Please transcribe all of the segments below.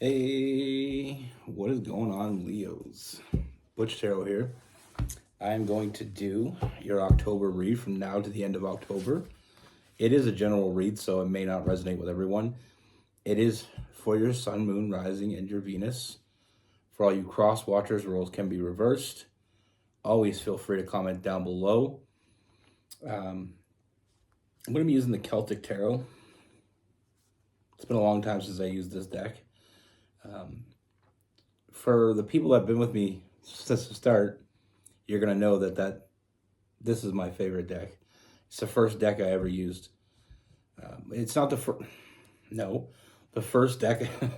Hey, what is going on, Leos? Butch Tarot here. I'm going to do your October read from now to the end of October. It is a general read, so it may not resonate with everyone. It is for your Sun, Moon, Rising, and your Venus. For all you cross watchers, roles can be reversed. Always feel free to comment down below. I'm going to be using the Celtic Tarot. It's been a long time since I used this deck. For the people that have been with me since the start, you're going to know that this is my favorite deck. It's the first deck I ever used. It's not the first. No, the first deck. I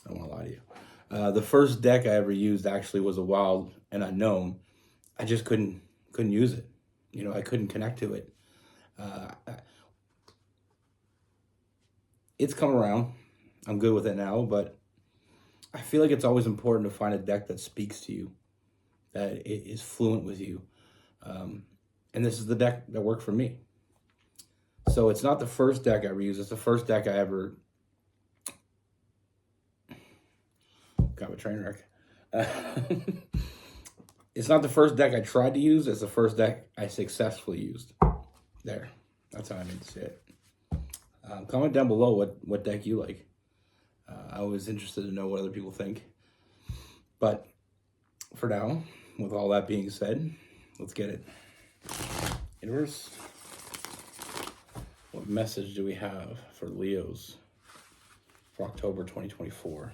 don't want to lie to you. The first deck I ever used actually was a Wild and Unknown. I just couldn't use it. I couldn't connect to it. It's come around. I'm good with it now, but I feel like it's always important to find a deck that speaks to you, that is fluent with you. And this is the deck that worked for me. So it's not the first deck I ever used. It's the first deck I ever got a train wreck. It's not the first deck I tried to use. It's the first deck I successfully used. There. That's how I meant to say it. Comment down below what deck you like. I was interested to know what other people think. But for now, with all that being said, let's get it. Universe, what message do we have for Leos for October 2024?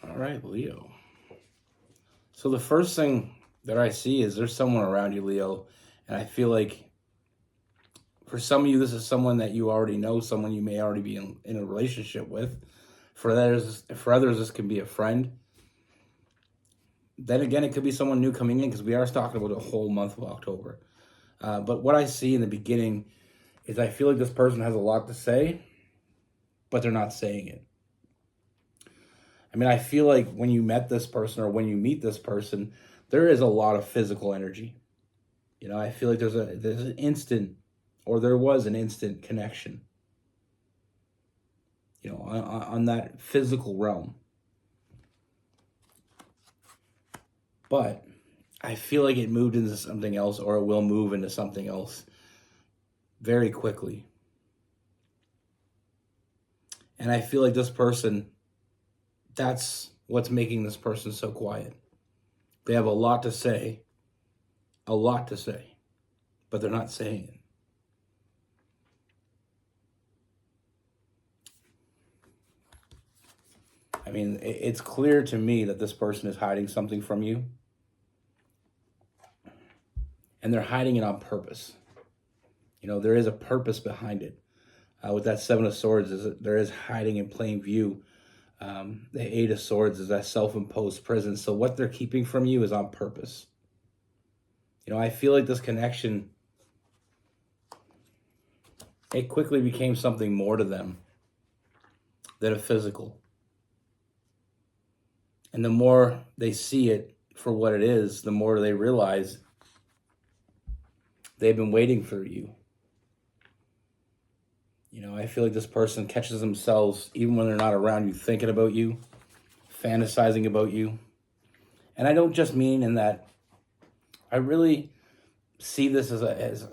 All right, Leo. So the first thing that I see is there's someone around you, Leo, and I feel like for some of you, this is someone that you already know, someone you may already be in a relationship with. For others, this can be a friend. Then again, it could be someone new coming in because we are talking about a whole month of October. But what I see in the beginning is I feel like this person has a lot to say, but they're not saying it. I mean, I feel like when you met this person or when you meet this person, there is a lot of physical energy. I feel like there's an instant, or there was an instant connection, on that physical realm. But I feel like it moved into something else, or it will move into something else very quickly. And I feel like this person, that's what's making this person so quiet. They have a lot to say, but they're not saying it. I mean, it's clear to me that this person is hiding something from you. And they're hiding it on purpose. There is a purpose behind it. With that Seven of Swords, there is hiding in plain view. The Eight of Swords is that self-imposed prison. So what they're keeping from you is on purpose. I feel like this connection, it quickly became something more to them than a physical. And the more they see it for what it is, the more they realize they've been waiting for you. I feel like this person catches themselves, even when they're not around you, thinking about you, fantasizing about you. And I don't just mean in that, I really see this as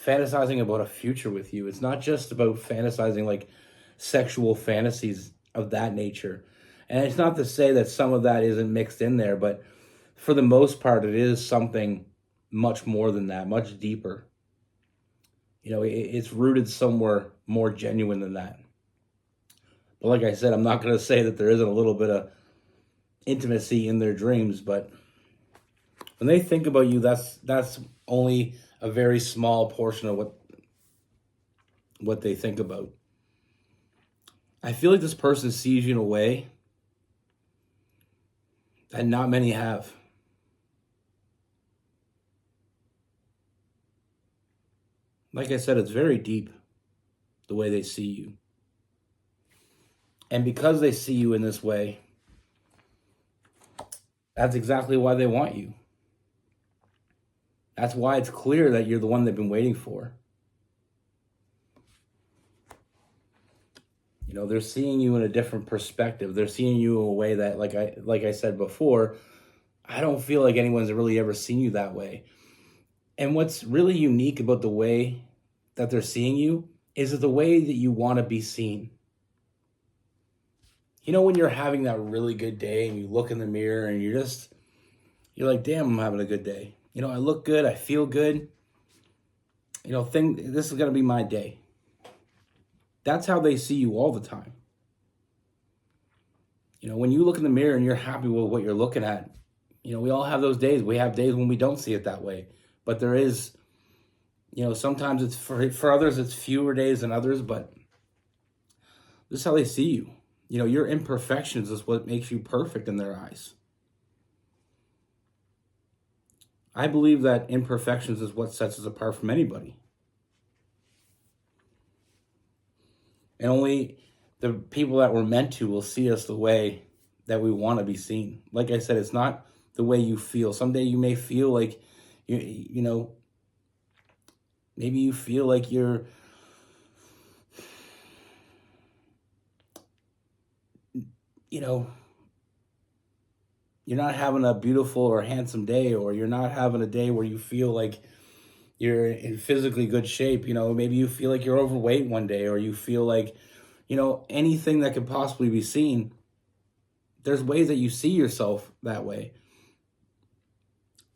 fantasizing about a future with you. It's not just about fantasizing like sexual fantasies of that nature. And it's not to say that some of that isn't mixed in there, but for the most part, it is something much more than that, much deeper. It's rooted somewhere more genuine than that. But like I said, I'm not going to say that there isn't a little bit of intimacy in their dreams, but when they think about you, that's only a very small portion of what they think about. I feel like this person sees you in a way that not many have. Like I said, it's very deep, the way they see you. And because they see you in this way, that's exactly why they want you. That's why it's clear that you're the one they've been waiting for. They're seeing you in a different perspective. They're seeing you in a way that, like I said before, I don't feel like anyone's really ever seen you that way. And what's really unique about the way that they're seeing you is that the way that you want to be seen. When you're having that really good day and you look in the mirror and you're like, damn, I'm having a good day. I look good. I feel good. This is going to be my day. That's how they see you all the time. When you look in the mirror and you're happy with what you're looking at, we all have those days. We have days when we don't see it that way. But there is, sometimes it's for others, it's fewer days than others, but this is how they see you. Your imperfections is what makes you perfect in their eyes. I believe that imperfections is what sets us apart from anybody. And only the people that we're meant to will see us the way that we want to be seen. Like I said, it's not the way you feel. Someday you may feel like, maybe you feel like you're not having a beautiful or handsome day, or you're not having a day where you feel like you're in physically good shape. Maybe you feel like you're overweight one day, or you feel like, anything that could possibly be seen. There's ways that you see yourself that way.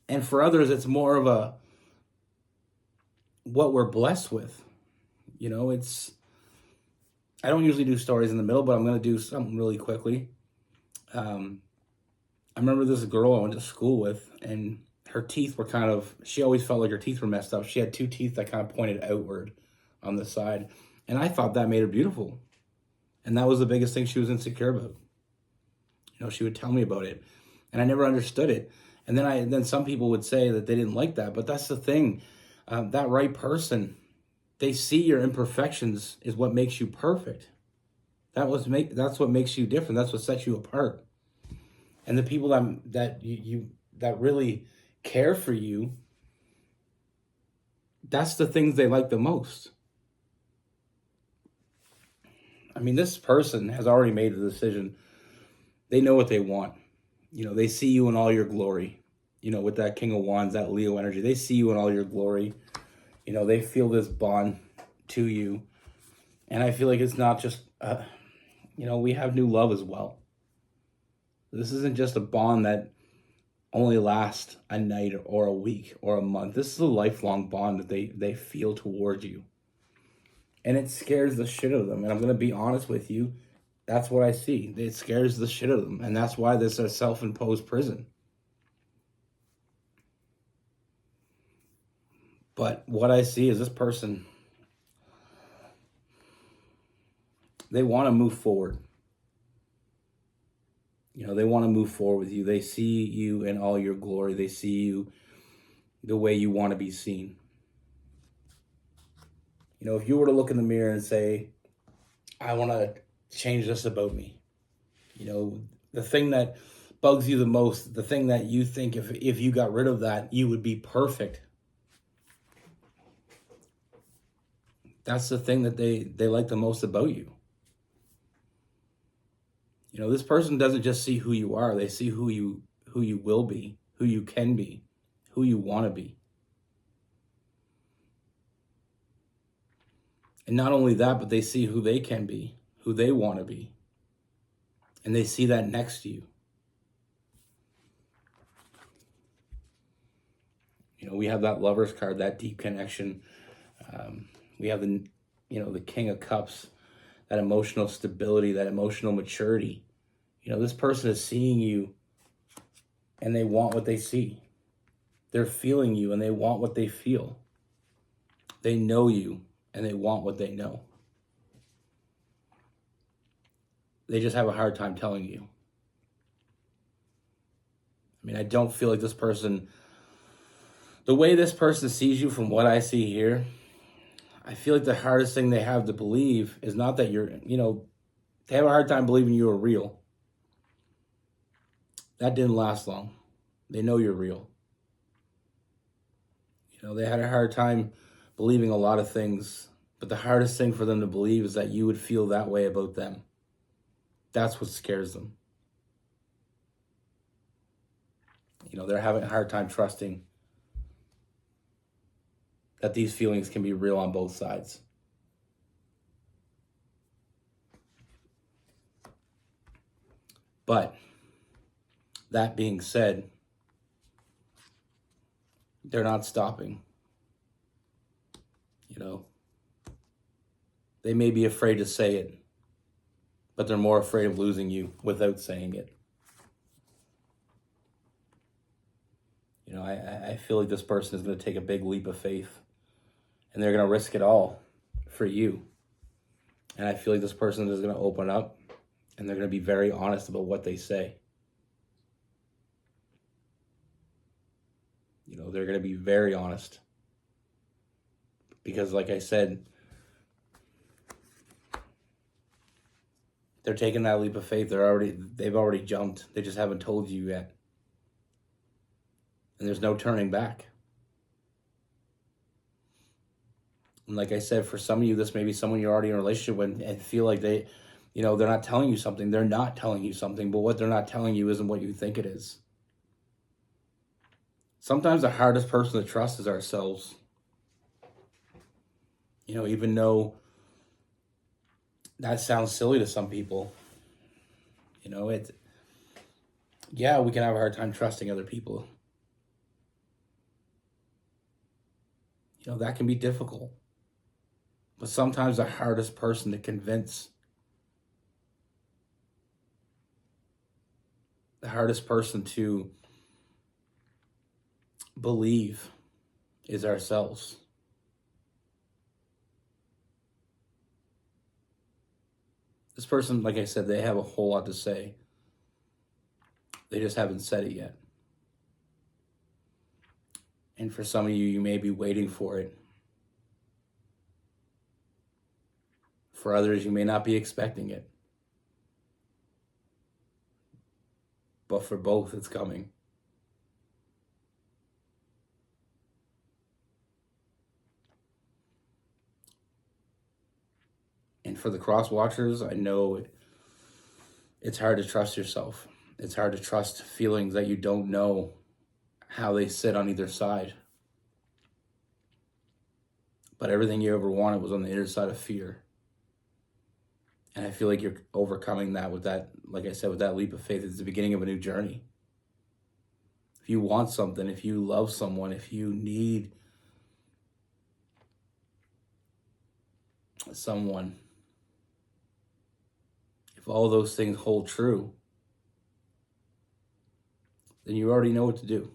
And for others, it's more of what we're blessed with. I don't usually do stories in the middle, but I'm going to do something really quickly. I remember this girl I went to school with, and her teeth were she always felt like her teeth were messed up. She had two teeth that kind of pointed outward on the side. And I thought that made her beautiful. And that was the biggest thing she was insecure about. She would tell me about it, and I never understood it. And then some people would say that they didn't like that, but that's the thing. That right person, they see your imperfections is what makes you perfect. That's what makes you different. That's what sets you apart. And the people that really care for you, that's the things they like the most. I mean, this person has already made the decision. They know what they want. They see you in all your glory. With that King of Wands, that Leo energy, they see you in all your glory. They feel this bond to you. And I feel like it's not just, we have new love as well. This isn't just a bond that only lasts a night or a week or a month. This is a lifelong bond that they feel towards you. And it scares the shit out of them. And I'm going to be honest with you. That's what I see. It scares the shit out of them. And that's why this is a self-imposed prison. But what I see is this person, they want to move forward. They want to move forward with you. They see you in all your glory. They see you the way you want to be seen. If you were to look in the mirror and say, I want to change this about me, the thing that bugs you the most, the thing that you think if you got rid of that, you would be perfect. That's the thing that they like the most about you. You know, this person doesn't just see who you are, they see who you will be, who you can be, who you want to be. And not only that, but they see who they can be, who they want to be. And they see that next to you. You know, we have that Lover's card, that deep connection. We have the King of Cups, that emotional stability, that emotional maturity. You know, this person is seeing you and they want what they see. They're feeling you and they want what they feel. They know you and they want what they know. They just have a hard time telling you. I mean, I don't feel like this person, the way this person sees you from what I see here, I feel like the hardest thing they have to believe is not that you're, they have a hard time believing you are real. That didn't last long. They know you're real. You know, they had a hard time believing a lot of things, but the hardest thing for them to believe is that you would feel that way about them. That's what scares them. You know, they're having a hard time trusting that these feelings can be real on both sides. But that being said, they're not stopping. You know, they may be afraid to say it, but they're more afraid of losing you without saying it. You know, I feel like this person is going to take a big leap of faith and they're going to risk it all for you. And I feel like this person is going to open up and they're going to be very honest about what they say. You know, they're going to be very honest. Because like I said, they're taking that leap of faith. They've already jumped. They just haven't told you yet. And there's no turning back. And like I said, for some of you, this may be someone you're already in a relationship with and feel like they're not telling you something. They're not telling you something, but what they're not telling you isn't what you think it is. Sometimes the hardest person to trust is ourselves. You know, even though that sounds silly to some people, you know, we can have a hard time trusting other people. You know, that can be difficult. But sometimes the hardest person to convince, the hardest person to believe is ourselves. This person, like I said, they have a whole lot to say. They just haven't said it yet. And for some of you, you may be waiting for it. For others, you may not be expecting it. But for both, it's coming. And for the cross watchers, I know it's hard to trust yourself. It's hard to trust feelings that you don't know how they sit on either side. But everything you ever wanted was on the inner side of fear. And I feel like you're overcoming that with that, like I said, with that leap of faith. It's the beginning of a new journey. If you want something, if you love someone, if you need someone, if all those things hold true, then you already know what to do.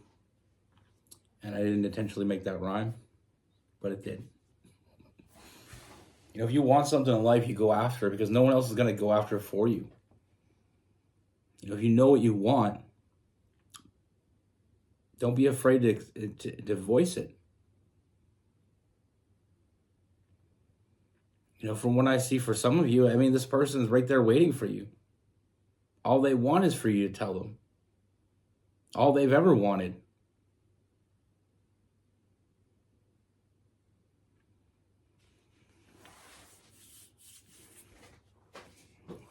And I didn't intentionally make that rhyme, but it did. You know, if you want something in life, you go after it because no one else is going to go after it for you. You know, if you know what you want, don't be afraid to voice it. You know, from what I see for some of you, I mean, this person is right there waiting for you. All they want is for you to tell them. All they've ever wanted.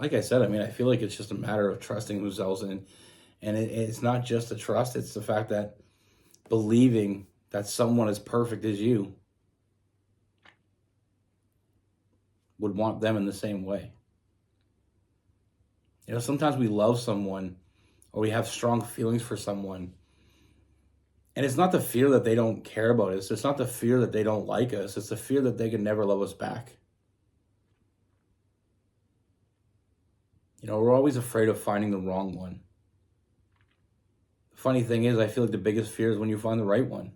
like I said, I mean, I feel like it's just a matter of trusting themselves, and it's not just the trust, it's the fact that believing that someone as perfect as you would want them in the same way. You know, sometimes we love someone or we have strong feelings for someone, and it's not the fear that they don't care about us. It's not the fear that they don't like us. It's the fear that they can never love us back. You know, we're always afraid of finding the wrong one. The funny thing is, I feel like the biggest fear is when you find the right one.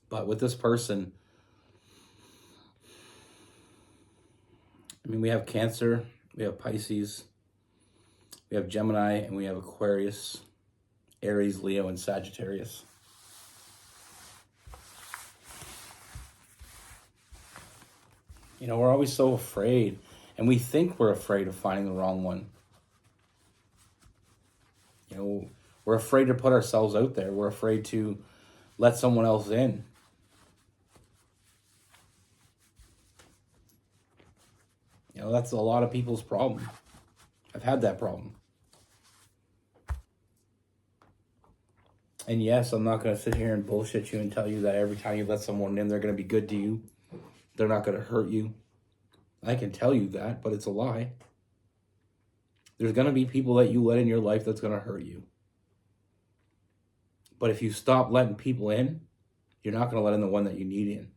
But with this person, I mean, we have Cancer, we have Pisces, we have Gemini, and we have Aquarius, Aries, Leo, and Sagittarius. You know, we're always so afraid, and we think we're afraid of finding the wrong one. You know, we're afraid to put ourselves out there. We're afraid to let someone else in. You know, that's a lot of people's problem. I've had that problem. And yes, I'm not going to sit here and bullshit you and tell you that every time you let someone in, they're going to be good to you. They're not going to hurt you. I can tell you that, but it's a lie. There's going to be people that you let in your life that's going to hurt you. But if you stop letting people in, you're not going to let in the one that you need in.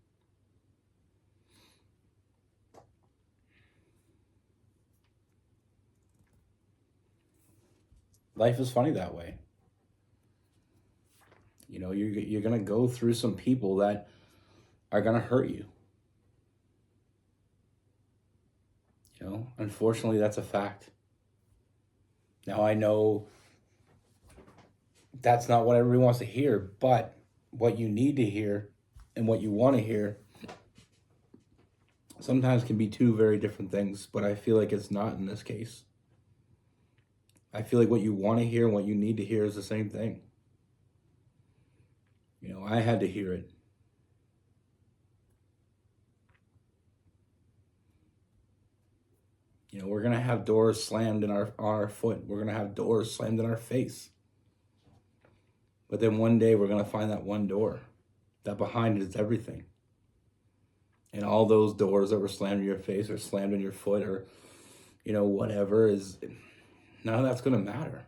Life is funny that way. You know, you're going to go through some people that are going to hurt you. You know, unfortunately, that's a fact. Now, I know that's not what everybody wants to hear, but what you need to hear and what you want to hear sometimes can be two very different things, but I feel like it's not in this case. I feel like what you want to hear and what you need to hear is the same thing. You know, I had to hear it. You know, we're going to have doors slammed on our foot. We're going to have doors slammed in our face. But then one day we're going to find that one door that behind it is everything. And all those doors that were slammed in your face or slammed in your foot or, you know, whatever is, none of that's going to matter.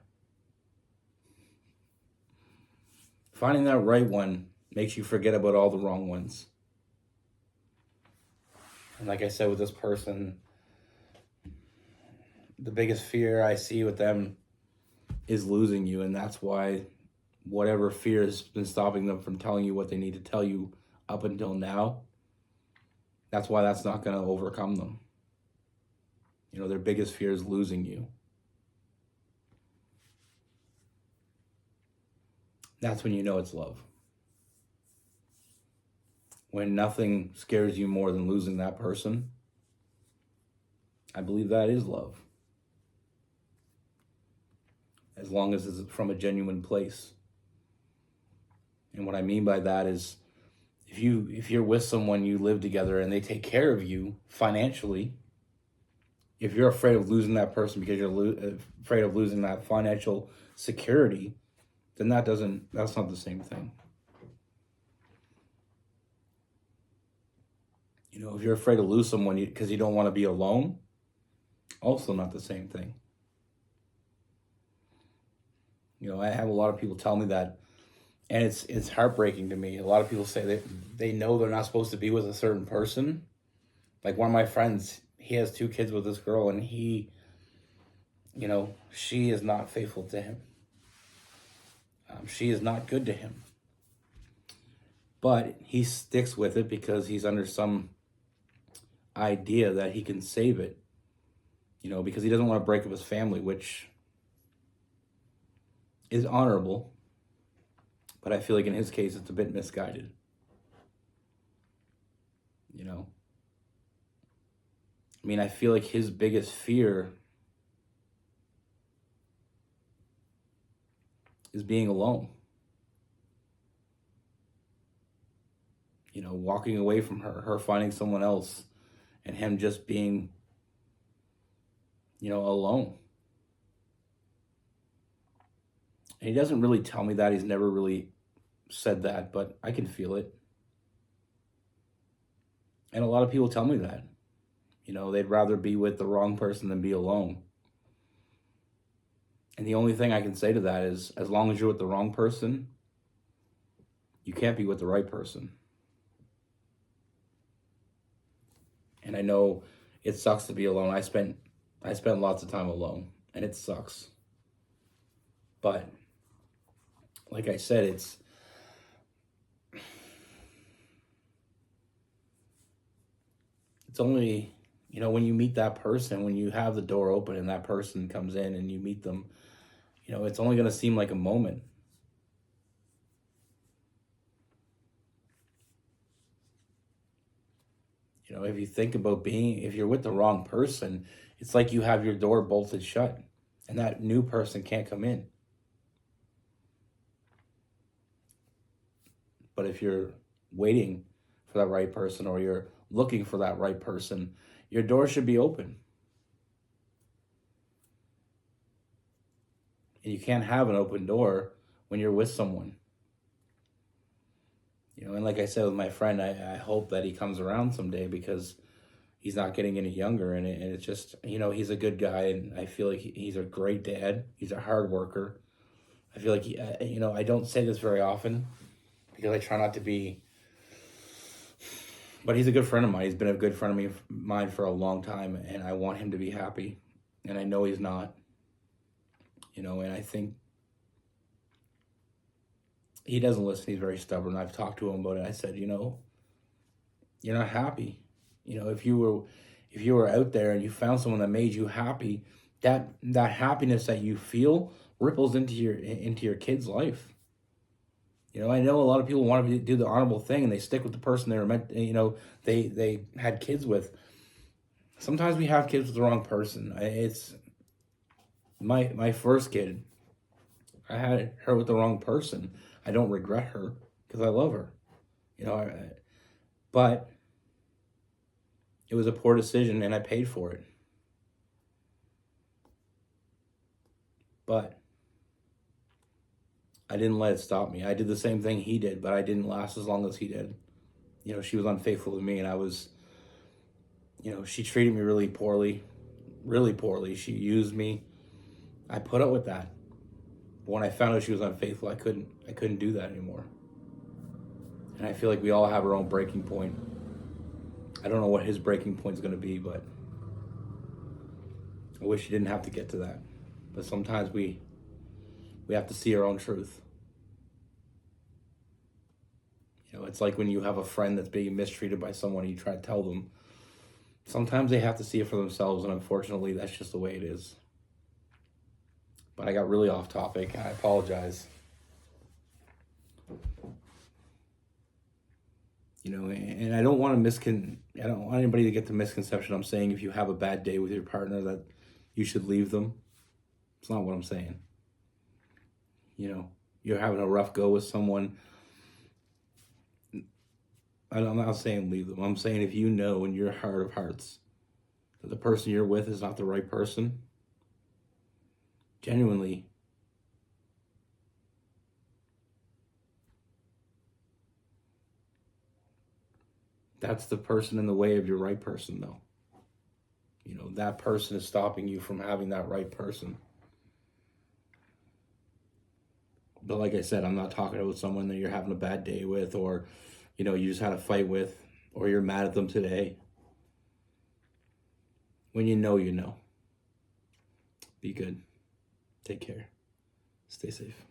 Finding that right one makes you forget about all the wrong ones. And like I said with this person, the biggest fear I see with them is losing you. And that's why whatever fear has been stopping them from telling you what they need to tell you up until now, that's why that's not going to overcome them. You know, their biggest fear is losing you. That's when you know it's love. When nothing scares you more than losing that person, I believe that is love. As long as it's from a genuine place. And what I mean by that is if you're with someone, you live together and they take care of you financially, if you're afraid of losing that person because you're afraid of losing that financial security, then that's not the same thing. You know, if you're afraid to lose someone because you don't want to be alone, also not the same thing. You know, I have a lot of people tell me that, and it's heartbreaking to me. A lot of people say that they know they're not supposed to be with a certain person. Like one of my friends, he has 2 kids with this girl, and he, you know, she is not faithful to him. She is not good to him. But he sticks with it because he's under some idea that he can save it. You know, because he doesn't want to break up his family, which is honorable. But I feel like in his case, it's a bit misguided. You know? I mean, I feel like his biggest fear is being alone. You know, walking away from her finding someone else, and him just being alone. And he doesn't really tell me that. He's never really said that, but I can feel it. And a lot of people tell me that. They'd rather be with the wrong person than be alone. And the only thing I can say to that is, as long as you're with the wrong person, you can't be with the right person. And I know it sucks to be alone. I spent lots of time alone, and it sucks. But like I said, it's only, when you meet that person, when you have the door open and that person comes in and you meet them, it's only going to seem like a moment. If you think about if you're with the wrong person, it's like you have your door bolted shut and that new person can't come in. But if you're waiting for that right person, or you're looking for that right person, your door should be open. And you can't have an open door when you're with someone. And like I said with my friend, I hope that he comes around someday, because he's not getting any younger. And it's just, he's a good guy, and I feel like he's a great dad. He's a hard worker. I feel like, I don't say this very often because I try not to be, but he's a good friend of mine. He's been a good friend of mine for a long time, and I want him to be happy. And I know he's not, and I think he doesn't listen. He's very stubborn. I've talked to him about it. I said, you're not happy. If you were out there and you found someone that made you happy, that happiness that you feel ripples into your kid's life. I know a lot of people want to do the honorable thing and they stick with the person they were meant, they had kids with. Sometimes we have kids with the wrong person. It's my first kid. I had her with the wrong person. I don't regret her because I love her. But it was a poor decision and I paid for it. But I didn't let it stop me. I did the same thing he did, but I didn't last as long as he did. She was unfaithful to me, and I was, she treated me really poorly, really poorly. She used me. I put up with that. But when I found out she was unfaithful, I couldn't do that anymore. And I feel like we all have our own breaking point. I don't know what his breaking point is going to be, but I wish he didn't have to get to that. But sometimes we have to see our own truth. It's like when you have a friend that's being mistreated by someone and you try to tell them. Sometimes they have to see it for themselves, and unfortunately, that's just the way it is. But I got really off topic, and I apologize. And I don't want anybody to get the misconception I'm saying if you have a bad day with your partner that you should leave them. It's not what I'm saying. You're having a rough go with someone. I'm not saying leave them. I'm saying if you know in your heart of hearts that the person you're with is not the right person, genuinely, that's the person in the way of your right person, though. That person is stopping you from having that right person. But like I said, I'm not talking about someone that you're having a bad day with, or, you just had a fight with, or you're mad at them today. When you know. Be good. Take care. Stay safe.